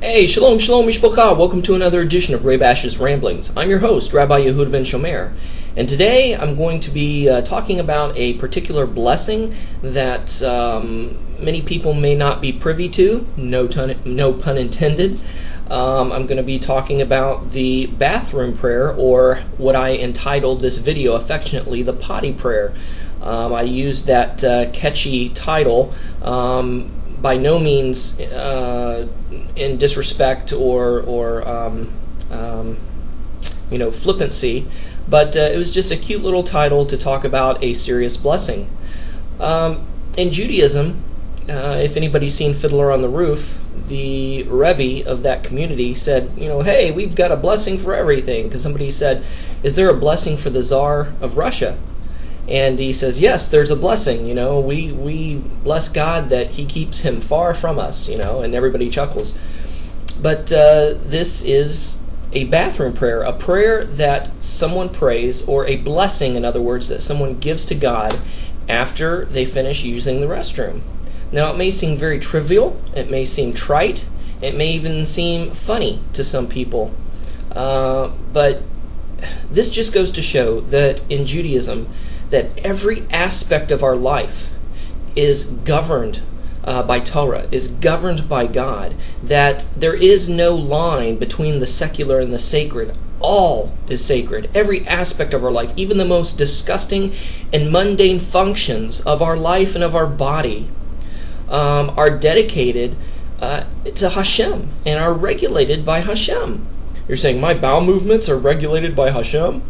Hey, shalom, shalom, mishpocha. Welcome to another edition of Ray Bash's Ramblings. I'm your host, Rabbi Yehuda ben Shomer, and today I'm going to be talking about a particular blessing that many people may not be privy to, no pun intended. I'm going to be talking about the bathroom prayer, or what I entitled this video affectionately, the Potty Prayer. I used that catchy title by no means in disrespect or flippancy, but it was just a cute little title to talk about a serious blessing. In Judaism, if anybody's seen Fiddler on the Roof, the Rebbe of that community said, hey, we've got a blessing for everything, because somebody said, is there a blessing for the Tsar of Russia? And he says, yes, there's a blessing, we bless God that he keeps him far from us, and everybody chuckles. But this is a bathroom prayer, a prayer that someone prays, or a blessing, in other words, that someone gives to God after they finish using the restroom. Now, it may seem very trivial, it may seem trite, it may even seem funny to some people, but this just goes to show that in Judaism, that every aspect of our life is governed by Torah, is governed by God, that there is no line between the secular and the sacred. All is sacred. Every aspect of our life, even the most disgusting and mundane functions of our life and of our body, are dedicated to Hashem and are regulated by Hashem. You're saying, my bowel movements are regulated by Hashem?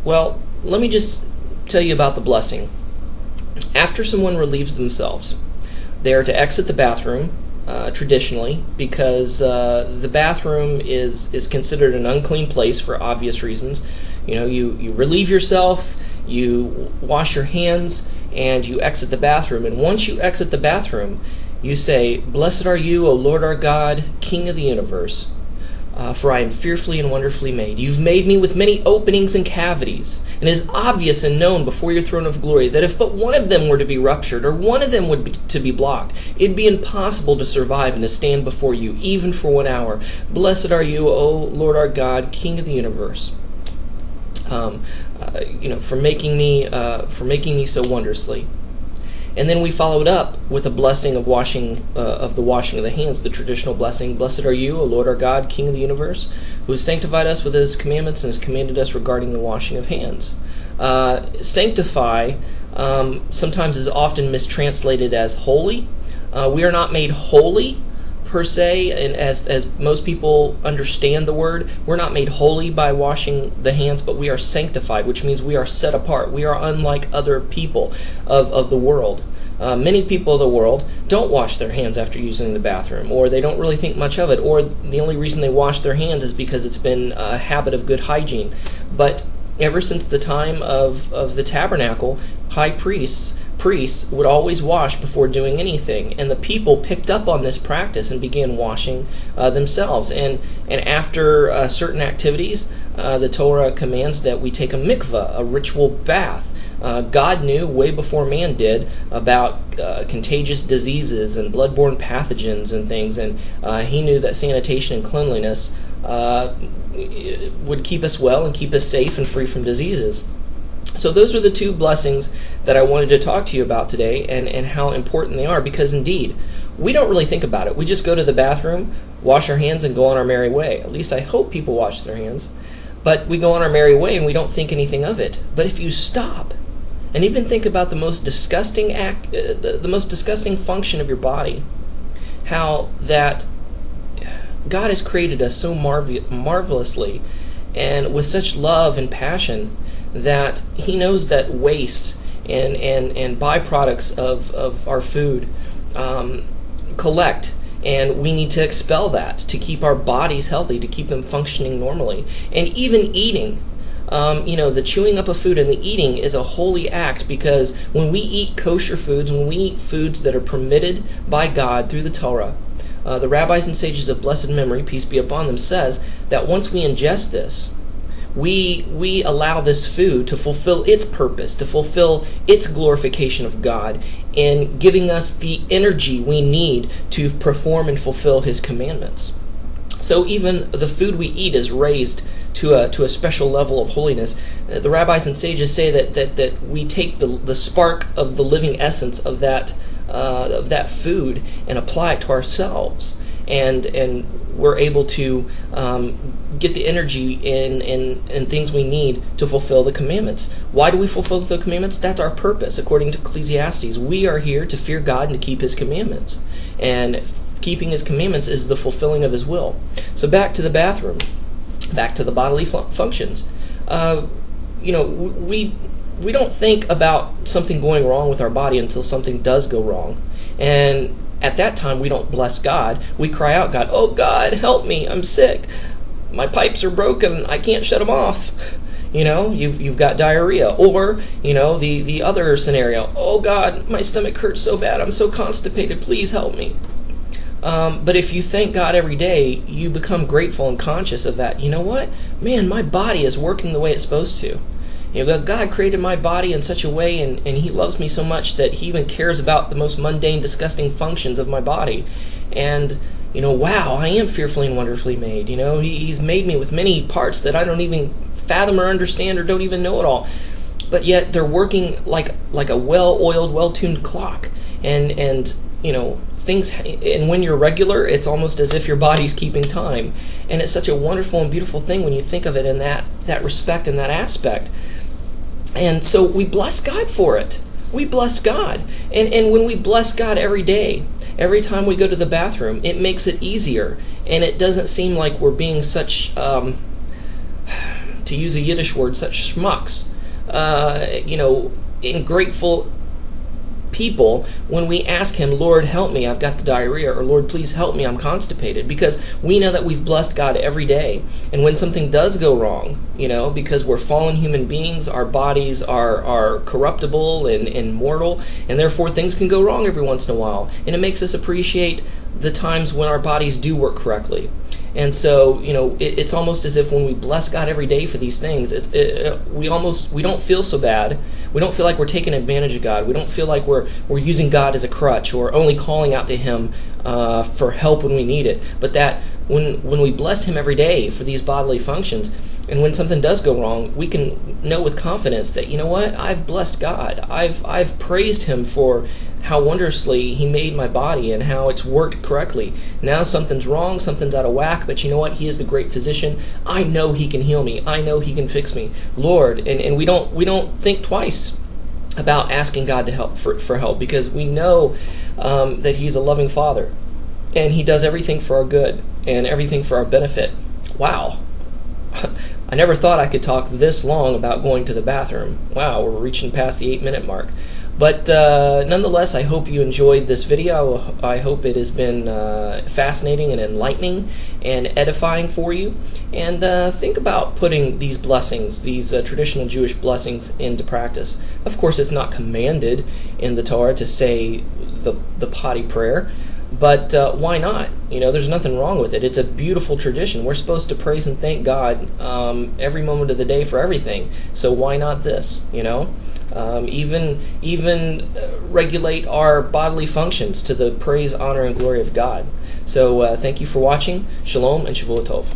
Well, let me just tell you about the blessing. After someone relieves themselves, they are to exit the bathroom, traditionally, because the bathroom is considered an unclean place for obvious reasons. You relieve yourself, you wash your hands, and you exit the bathroom. And once you exit the bathroom, you say, "Blessed are you, O Lord our God, King of the universe, for I am fearfully and wonderfully made. You've made me with many openings and cavities, and it is obvious and known before your throne of glory that if but one of them were to be ruptured, or one of them to be blocked, it'd be impossible to survive and to stand before you, even for 1 hour. Blessed are you, O Lord our God, King of the universe, for making me so wondrously." And then we followed up with a blessing of the washing of the hands, the traditional blessing. Blessed are you, O Lord our God, King of the universe, who has sanctified us with his commandments and has commanded us regarding the washing of hands. Sanctify sometimes is often mistranslated as holy. We are not made holy per se, and as most people understand the word, we're not made holy by washing the hands, but we are sanctified, which means we are set apart. We are unlike other people of the world. Many people of the world don't wash their hands after using the bathroom, or they don't really think much of it, or the only reason they wash their hands is because it's been a habit of good hygiene. But ever since the time of the tabernacle, high priests would always wash before doing anything, and the people picked up on this practice and began washing themselves. And after certain activities, the Torah commands that we take a mikvah, a ritual bath. God knew way before man did about contagious diseases and bloodborne pathogens and things, and he knew that sanitation and cleanliness would keep us well and keep us safe and free from diseases. So those are the two blessings that I wanted to talk to you about today, and how important they are, because indeed, we don't really think about it. We just go to the bathroom, wash our hands, and go on our merry way. At least I hope people wash their hands. But we go on our merry way and we don't think anything of it. But if you stop and even think about the most disgusting function of your body, how that God has created us so marvelously and with such love and passion, that he knows that waste and byproducts of our food collect, and we need to expel that to keep our bodies healthy, to keep them functioning normally. And even eating, the chewing up of food and the eating is a holy act, because when we eat kosher foods, when we eat foods that are permitted by God through the Torah, the rabbis and sages of blessed memory, peace be upon them, says that once we ingest this, we allow this food to fulfill its purpose, to fulfill its glorification of God, in giving us the energy we need to perform and fulfill His commandments. So even the food we eat is raised to a special level of holiness. The rabbis and sages say that we take the spark of the living essence of that food and apply it to ourselves, and we're able to get the energy and things we need to fulfill the commandments. Why do we fulfill the commandments? That's our purpose. According to Ecclesiastes, we are here to fear God and to keep His commandments. And keeping His commandments is the fulfilling of His will. So back to the bathroom, back to the bodily functions. We don't think about something going wrong with our body until something does go wrong. And at that time, we don't bless God. We cry out, God, oh God, help me, I'm sick. My pipes are broken, I can't shut them off. You've got diarrhea. Or, the other scenario, oh God, my stomach hurts so bad, I'm so constipated, please help me. But if you thank God every day, you become grateful and conscious of that. You know what? Man, my body is working the way it's supposed to. God created my body in such a way, and He loves me so much that He even cares about the most mundane, disgusting functions of my body. And, wow, I am fearfully and wonderfully made. He's made me with many parts that I don't even fathom or understand or don't even know at all. But yet they're working like a well-oiled, well-tuned clock. And things, and when you're regular, it's almost as if your body's keeping time. And it's such a wonderful and beautiful thing when you think of it in that respect and that aspect. And so we bless God for it. We bless God. And when we bless God every day, every time we go to the bathroom, it makes it easier. And it doesn't seem like we're being such, to use a Yiddish word, such schmucks, ingrateful people when we ask Him, Lord, help me, I've got the diarrhea, or Lord, please help me, I'm constipated, because we know that we've blessed God every day. And when something does go wrong, because we're fallen human beings, our bodies are corruptible and mortal, and therefore things can go wrong every once in a while. And it makes us appreciate the times when our bodies do work correctly. And so, it's almost as if when we bless God every day for these things, we don't feel so bad. We don't feel like we're taking advantage of God. We don't feel like we're using God as a crutch or only calling out to Him for help when we need it. But that when we bless Him every day for these bodily functions, and when something does go wrong, we can know with confidence that, you know what, I've blessed God. I've praised Him for how wondrously He made my body and how it's worked correctly. Now something's wrong, something's out of whack, but you know what? He is the great physician. I know He can heal me. I know He can fix me. Lord, and we don't think twice about asking God to help for help, because we know that He's a loving Father, and He does everything for our good and everything for our benefit. Wow. I never thought I could talk this long about going to the bathroom. Wow, we're reaching past the 8-minute mark. But nonetheless, I hope you enjoyed this video. I hope it has been fascinating and enlightening and edifying for you. And think about putting these blessings, these traditional Jewish blessings, into practice. Of course, it's not commanded in the Torah to say the Potty Prayer, but why not? There's nothing wrong with it. It's a beautiful tradition. We're supposed to praise and thank God every moment of the day for everything. So why not this? Even regulate our bodily functions to the praise, honor, and glory of God. So thank you for watching. Shalom and Shavua Tov.